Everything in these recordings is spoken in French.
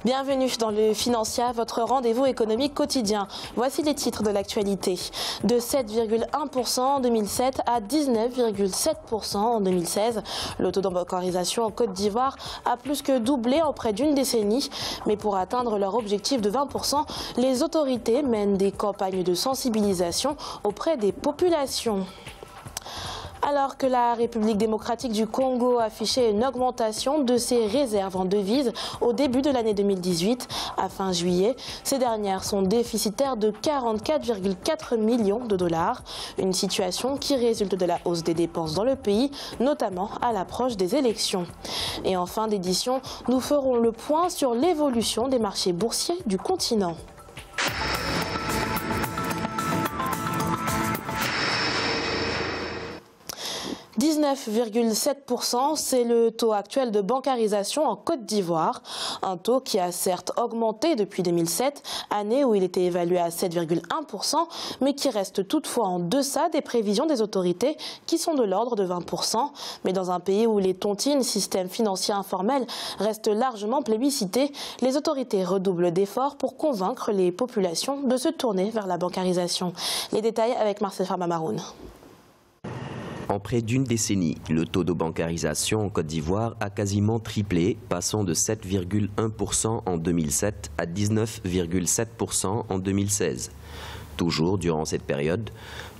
Bienvenue dans le Financia, votre rendez-vous économique quotidien. Voici les titres de l'actualité. De 7,1% en 2007 à 19,7% en 2016. Le taux d'embancarisation en Côte d'Ivoire a plus que doublé en près d'une décennie. Mais pour atteindre leur objectif de 20%, les autorités mènent des campagnes de sensibilisation auprès des populations. Alors que la République démocratique du Congo affichait une augmentation de ses réserves en devises au début de l'année 2018, à fin juillet, ces dernières sont déficitaires de 44,4 millions de dollars. Une situation qui résulte de la hausse des dépenses dans le pays, notamment à l'approche des élections. Et en fin d'édition, nous ferons le point sur l'évolution des marchés boursiers du continent. 19,7%, c'est le taux actuel de bancarisation en Côte d'Ivoire. Un taux qui a certes augmenté depuis 2007, année où il était évalué à 7,1%, mais qui reste toutefois en deçà des prévisions des autorités qui sont de l'ordre de 20%. Mais dans un pays où les tontines, système financier informel, restent largement plébiscités, les autorités redoublent d'efforts pour convaincre les populations de se tourner vers la bancarisation. Les détails avec Marcel Farmamaroun. En près d'une décennie, le taux de bancarisation en Côte d'Ivoire a quasiment triplé, passant de 7,1% en 2007 à 19,7% en 2016. Toujours durant cette période,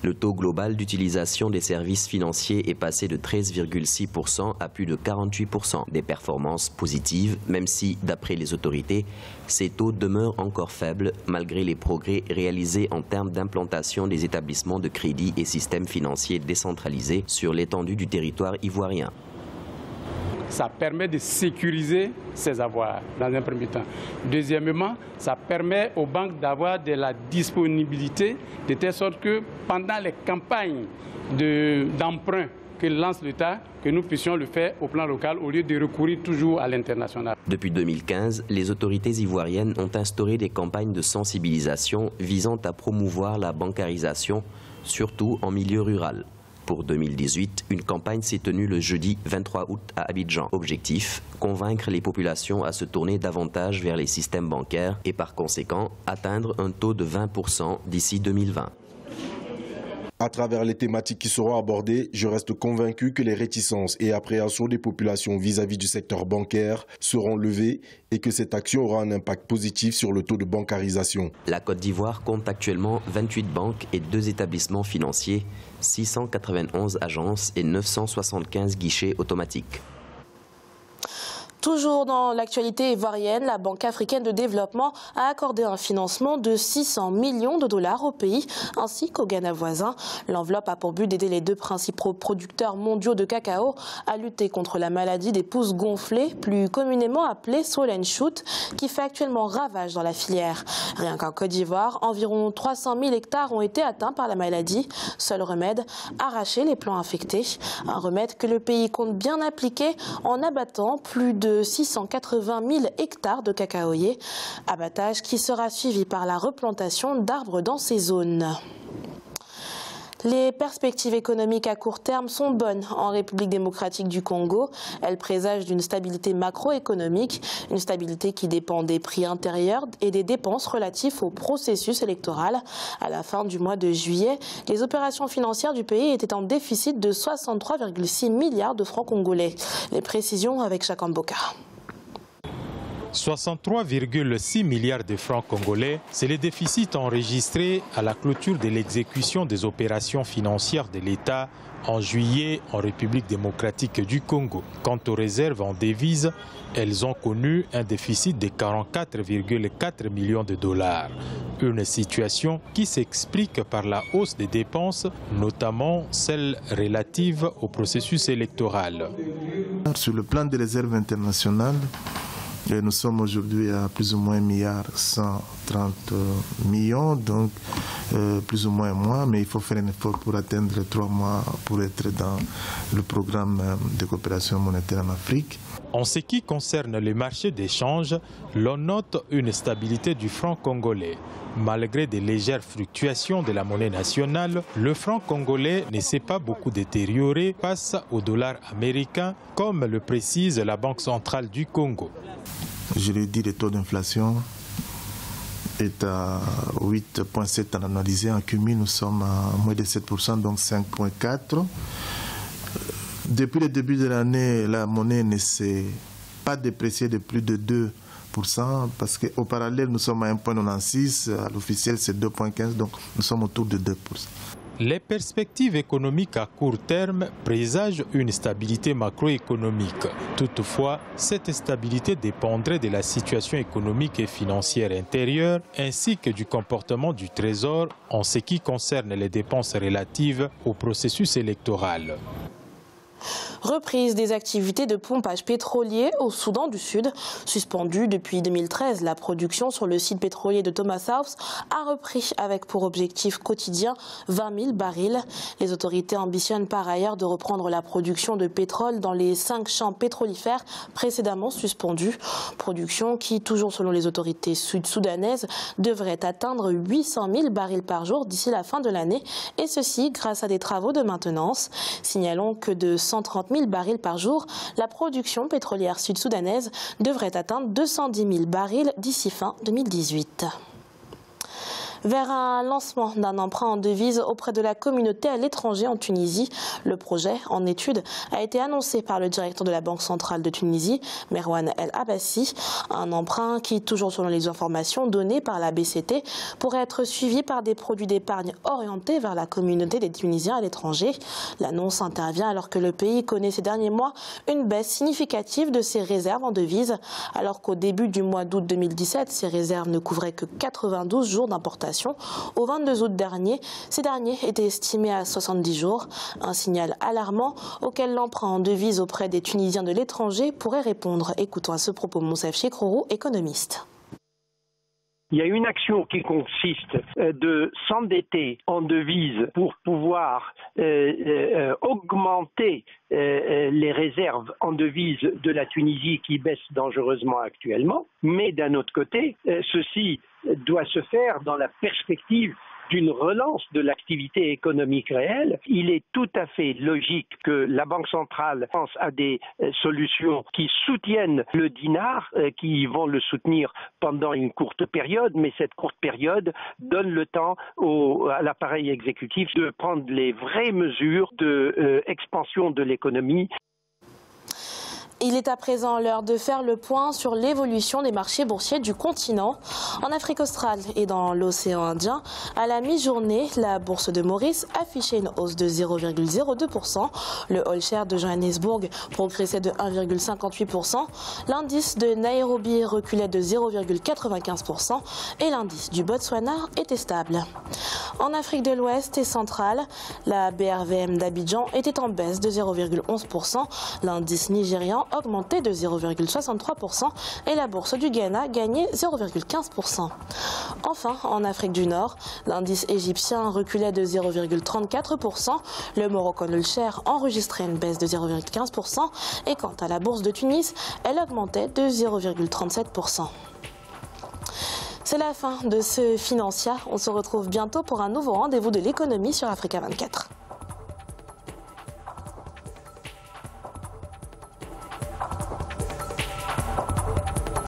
le taux global d'utilisation des services financiers est passé de 13,6% à plus de 48%. Des performances positives, même si, d'après les autorités, ces taux demeurent encore faibles malgré les progrès réalisés en termes d'implantation des établissements de crédit et systèmes financiers décentralisés sur l'étendue du territoire ivoirien. Ça permet de sécuriser ses avoirs dans un premier temps. Deuxièmement, ça permet aux banques d'avoir de la disponibilité de telle sorte que pendant les campagnes d'emprunt que lance l'État, que nous puissions le faire au plan local au lieu de recourir toujours à l'international. Depuis 2015, les autorités ivoiriennes ont instauré des campagnes de sensibilisation visant à promouvoir la bancarisation, surtout en milieu rural. Pour 2018, une campagne s'est tenue le jeudi 23 août à Abidjan. Objectif, convaincre les populations à se tourner davantage vers les systèmes bancaires et par conséquent atteindre un taux de 20% d'ici 2020. À travers les thématiques qui seront abordées, je reste convaincu que les réticences et appréhensions des populations vis-à-vis du secteur bancaire seront levées et que cette action aura un impact positif sur le taux de bancarisation. La Côte d'Ivoire compte actuellement 28 banques et 2 établissements financiers, 691 agences et 975 guichets automatiques. Toujours dans l'actualité ivoirienne, la Banque africaine de développement a accordé un financement de 600 millions de dollars au pays ainsi qu'au Ghana voisin. L'enveloppe a pour but d'aider les deux principaux producteurs mondiaux de cacao à lutter contre la maladie des pousses gonflées, plus communément appelée swollen shoot, qui fait actuellement ravage dans la filière. Rien qu'en Côte d'Ivoire, environ 300 000 hectares ont été atteints par la maladie. Seul remède, arracher les plants infectés. Un remède que le pays compte bien appliquer en abattant plus de 680 000 hectares de cacaoyers, abattage qui sera suivi par la replantation d'arbres dans ces zones. Les perspectives économiques à court terme sont bonnes en République démocratique du Congo. Elles présagent d'une stabilité macroéconomique, une stabilité qui dépend des prix intérieurs et des dépenses relatives au processus électoral. À la fin du mois de juillet, les opérations financières du pays étaient en déficit de 63,6 milliards de francs congolais. Les précisions avec Chakam Boka. 63,6 milliards de francs congolais, c'est le déficit enregistré à la clôture de l'exécution des opérations financières de l'État en juillet en République démocratique du Congo. Quant aux réserves en devises, elles ont connu un déficit de 44,4 millions de dollars. Une situation qui s'explique par la hausse des dépenses, notamment celles relatives au processus électoral. Sur le plan des réserves internationales, nous sommes aujourd'hui à plus ou moins 1,130 milliards, donc plus ou moins un mois, mais il faut faire un effort pour atteindre 3 mois pour être dans le programme de coopération monétaire en Afrique. En ce qui concerne les marchés d'échange, l'on note une stabilité du franc congolais. Malgré des légères fluctuations de la monnaie nationale, le franc congolais ne s'est pas beaucoup détérioré face au dollar américain, comme le précise la Banque centrale du Congo. Je l'ai dit, le taux d'inflation est à 8,7 en annualisé. En cumul, nous sommes à moins de 7%, donc 5,4. Depuis le début de l'année, la monnaie ne s'est pas dépréciée de plus de 2%, parce qu'au parallèle, nous sommes à 1,96, à l'officiel c'est 2,15, donc nous sommes autour de 2%. Les perspectives économiques à court terme présagent une stabilité macroéconomique. Toutefois, cette stabilité dépendrait de la situation économique et financière intérieure ainsi que du comportement du Trésor en ce qui concerne les dépenses relatives au processus électoral. Reprise des activités de pompage pétrolier au Soudan du Sud. Suspendue depuis 2013, la production sur le site pétrolier de Thomas House a repris avec pour objectif quotidien 20 000 barils. Les autorités ambitionnent par ailleurs de reprendre la production de pétrole dans les 5 champs pétrolifères précédemment suspendus. Production qui, toujours selon les autorités sud-soudanaises, devrait atteindre 800 000 barils par jour d'ici la fin de l'année, et ceci grâce à des travaux de maintenance. Signalons que de 130 000 barils par jour, la production pétrolière sud-soudanaise devrait atteindre 210 000 barils d'ici fin 2018. Vers un lancement d'un emprunt en devise auprès de la communauté à l'étranger en Tunisie. Le projet, en étude, a été annoncé par le directeur de la Banque centrale de Tunisie, Merwan El Abbassi. Un emprunt qui, toujours selon les informations données par la BCT, pourrait être suivi par des produits d'épargne orientés vers la communauté des Tunisiens à l'étranger. L'annonce intervient alors que le pays connaît ces derniers mois une baisse significative de ses réserves en devises, alors qu'au début du mois d'août 2017, ces réserves ne couvraient que 92 jours d'importation. Au 22 août dernier, ces derniers étaient estimés à 70 jours. Un signal alarmant auquel l'emprunt en devise auprès des Tunisiens de l'étranger pourrait répondre. Écoutons à ce propos Monsef Chekrourou, économiste. Il y a une action qui consiste de s'endetter en devise pour pouvoir augmenter les réserves en devise de la Tunisie qui baissent dangereusement actuellement. Mais d'un autre côté, ceci doit se faire dans la perspective d'une relance de l'activité économique réelle. Il est tout à fait logique que la Banque centrale pense à des solutions qui soutiennent le dinar, qui vont le soutenir pendant une courte période, mais cette courte période donne le temps à l'appareil exécutif de prendre les vraies mesures d'expansion de l'économie. Il est à présent l'heure de faire le point sur l'évolution des marchés boursiers du continent. En Afrique australe et dans l'océan Indien, à la mi-journée, la bourse de Maurice affichait une hausse de 0,02%. Le All-Share de Johannesburg progressait de 1,58%. L'indice de Nairobi reculait de 0,95% et l'indice du Botswana était stable. En Afrique de l'Ouest et centrale, la BRVM d'Abidjan était en baisse de 0,11%. L'indice nigérian augmenté de 0,63% et la bourse du Ghana gagnait 0,15%. Enfin, en Afrique du Nord, l'indice égyptien reculait de 0,34%, le Moroccan All-Share enregistrait une baisse de 0,15% et quant à la bourse de Tunis, elle augmentait de 0,37%. C'est la fin de ce Financia. On se retrouve bientôt pour un nouveau rendez-vous de l'économie sur Africa 24.